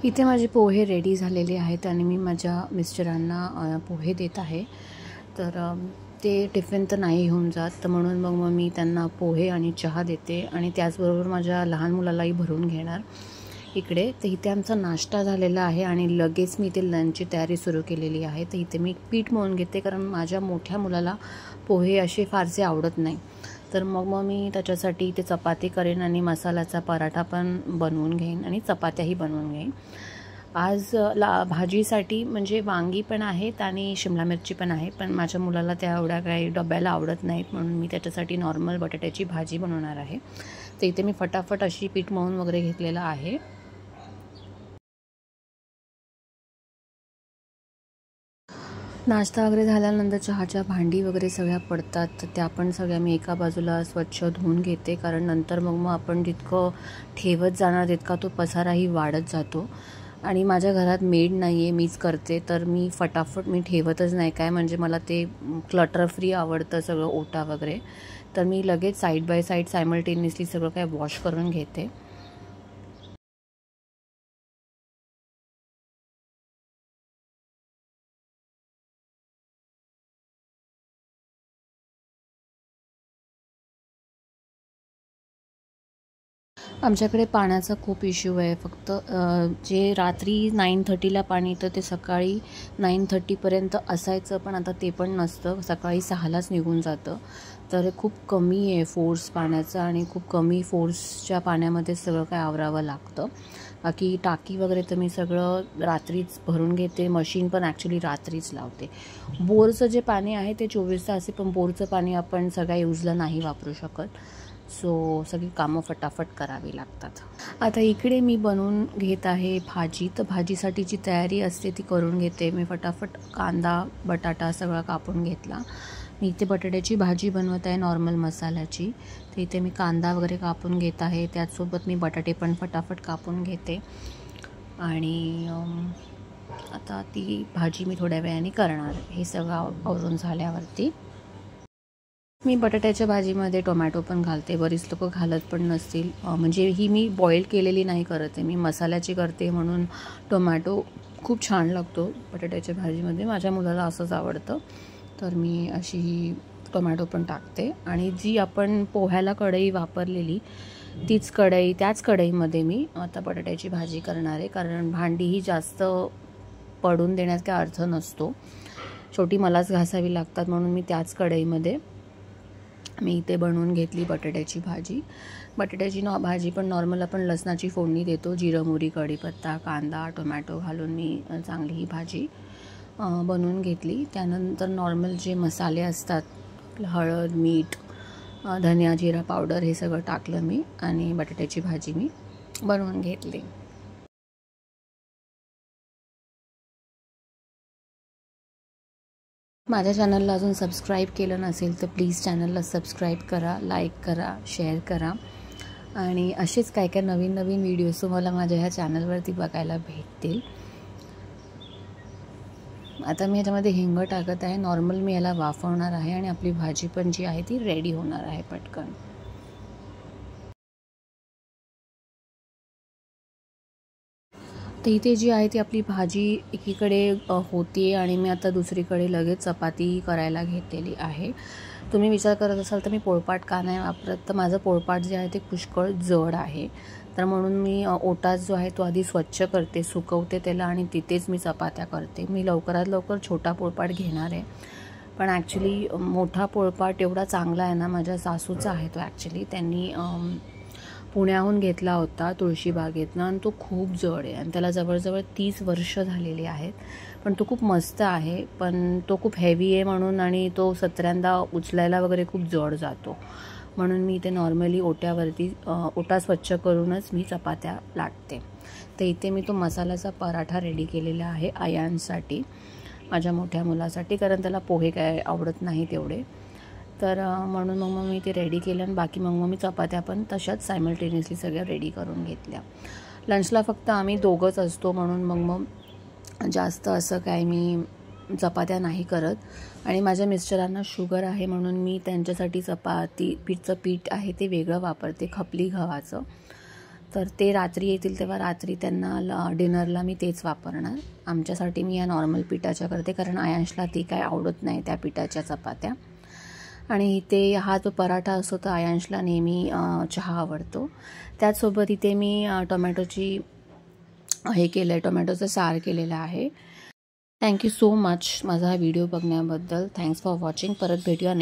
इथे माझे पोहे रेडी झालेले आहेत आणि मी माझ्या मिस्टरांना पोहे देत आहे। तर ते टिफिन तर नाही घेऊन जात, तर म्हणून मग मी त्यांना पोहे आणि चहा देते आणि त्याचबरोबर माझ्या लहान मुलालाही भरून घेणार इकडे। तर इथे आमचा नाश्ता झालेला आहे आणि लगेच मी इथे लंचची तयारी सुरू केलेली आहे। तर इथे मी पीठ मळून घेते, कारण माझ्या मोठ्या मुलाला पोहे असे फारसे आवडत नाही। तर मग मी त्याच्यासाठी इथे चपाती करेन आणि मसाल्याचा पराठा पण बनवून घेईन आणि चपात्याही बनवून घेईन। आज भाजीसाठी म्हणजे वांगी पण आहेत आणि शिमला मिरची पण आहे, पण माझ्या मुलाला त्या एवढ्या काही डब्याला आवडत नाहीत, म्हणून मी त्याच्यासाठी नॉर्मल बटाट्याची भाजी बनवणार आहे। तर इथे मी फटाफट अशी पीठ मळून वगैरे घेतलेलं आहे। नाश्ता वगैरे झाल्यानंतर चहाच्या भांडी वगैरे सगळ्या पडतात, तर त्या पण सगळ्या मी एका बाजूला स्वच्छ धुवून घेते, कारण नंतर मग आपण जितकं ठेवत जाणार तितका तो पसाराही वाढत जातो। आणि माझ्या घरात मेड नाही आहे, मीच करते, तर मी फटाफट ठेवतच नाही काय, म्हणजे मला ते क्लटर फ्री आवडतं सगळं, ओटा वगैरे। तर मी लगेच साईड बाय साईड सायमल्टेनियसली सगळं काय वॉश करून घेते। आमच्याकडे पाण्याचा खूप इश्यू आहे। फक्त जे रात्री 9:30ला पाणी येतं ते सकाळी 9:30पर्यंत असायचं, पण आता ते पण नसतं, सकाळी 6लाच निघून जातं। तर खूप कमी आहे फोर्स पाण्याचा आणि खूप कमी फोर्सच्या पाण्यामध्ये सगळं काय आवरावं लागतं। बाकी टाकी वगैरे तर मी सगळं रात्रीच भरून घेते, मशीन पण ॲक्च्युली रात्रीच लावते। बोरचं जे पाणी आहे ते 24 तास आहे, पण बोरचं पाणी आपण सगळ्या यूजला नाही वापरू शकत, सो सगळी कामं फटाफट करावी लागतात। आता इकडे मी बनवून घेत आहे भाजी। तर भाजीसाठी जी तयारी असते ती करून घेते मी फटाफट। कांदा बटाटा सगळा कापून घेतला। मी इथे बटाट्याची भाजी बनवत आहे नॉर्मल मसाल्याची। तर इथे मी कांदा वगैरे कापून घेत आहे, त्याचसोबत मी बटाटे पण फटाफट कापून घेते आणि आता ती भाजी मी थोड्या वेळाने करणार। हे सगळं आवरून झाल्यावरती मी बटाट्याच्या भाजीमध्ये टोमॅटो पण घालते। बरीच लोकं घालत पण नसतील, म्हणजे ही मी बॉईल केलेली नाही करत आहे, मी मसाल्याची करते, म्हणून टोमॅटो खूप छान लागतो बटाट्याच्या भाजीमध्ये। माझ्या मुलाला असंच आवडतं, तर मी अशी टोमॅटो पण टाकते। आणि जी आपण पोह्याला कढई वापरलेली त्याच कढईमध्ये मी आता बटाट्याची भाजी करणार आहे, कारण भांडीही जास्त पडून देण्यात काय अर्थ नसतो, शेवटी मलाच घासावी लागतात, म्हणून मी त्याच कढईमध्ये मी इथे बनवून घेतली बटाट्याची भाजी। बटाट्याची भाजी पण नॉर्मल आपण लसणाची फोडणी देतो, जिरं मोहरी कढीपत्ता कांदा टोमॅटो घालून मी चांगली ही भाजी बनवून घेतली। त्यानंतर नॉर्मल जे मसाले असतात, हळद मीठ धनिया जिरा पावडर हे सगळं टाकलं मी आणि बटाट्याची भाजी मी बनवून घेतली। माझ्या चॅनलला अजून सबस्क्राईब केलं नसेल तर प्लीज चॅनलला सबस्क्राईब करा, लाईक करा, शेअर करा आणि असेच काय काय नवीन नवीन व्हिडिओज तुम्हाला माझ्या ह्या चॅनलवरती बघायला भेटतील। आता मी याच्यामध्ये हिंग टाकत आहे, नॉर्मल मी याला वाफवणार आहे आणि आपली भाजी पण जी आहे ती रेडी होणार आहे पटकन। तर इथे जी आहे ती आपली भाजी एकीकडे होती आणि मी आता दुसरीकडे लगेच चपाती करायला घेतलेली आहे। तुम्ही विचार करत असाल तर मी पोळपाट का नाही वापरत, तर माझं पोळपाट जे आहे ते पुष्कळ जड आहे, तर म्हणून मी ओटा जो आहे तो आधी स्वच्छ करते, सुकवते त्याला आणि तिथेच मी चपात्या करते। मी लवकरात लवकर छोटा पोळपाट घेणार आहे, पण ॲक्च्युली मोठा पोळपाट एवढा चांगला आहे ना, माझ्या सासूचा आहे तो, ॲक्च्युली त्यांनी पुण्याहून घेतला होता तुळशीबागेतनं आणि तो खूप जड आहे आणि त्याला जवळजवळ 30 वर्ष झालेली आहेत, पण तो खूप मस्त आहे, पण तो खूप हेवी आहे म्हणून आणि तो सतऱ्यांदा उचलायला वगैरे खूप जड जातो, म्हणून मी ते नॉर्मली ओट्यावरती ओटा स्वच्छ करूनच मी चपात्या लाटते। तर इथे मी तो मसाल्याचा पराठा रेडी केलेला आहे आयांसाठी, माझ्या मोठ्या मुलासाठी, कारण त्याला पोहे काय आवडत नाही तेवढे, तर म्हणून मग मी ते रेडी केलं आणि बाकी मग मी चपात्या पण तशाच सायमल्टेनियसली सगळ्या रेडी करून घेतल्या। लंचला फक्त आम्ही दोघंच असतो, म्हणून मग जास्त असं काय मी चपात्या नाही करत। आणि माझ्या मिस्टरांना शुगर आहे, म्हणून मी त्यांच्यासाठी पीठ आहे ते वेगळं वापरते, खपली गव्हाचं, तर ते रात्री येतील तेव्हा रात्री त्यांना डिनरला मी तेच वापरणार. आमच्यासाठी मी या नॉर्मल पिठाच्या करते, कारण आयांशला ती काय आवडत नाही त्या पिठाच्या चपात्या. आणि इथे हा जो पराठा असतो तर आयांशला नेहमी चहा आवडतो. त्याचसोबत इथे मी टोमॅटोची हे केलं आहे, टोमॅटोचं सार केलेलं आहे. थँक्यू सो मच माझा हा व्हिडिओ बघण्याबद्दल. Thanks for watching. परत भेटूया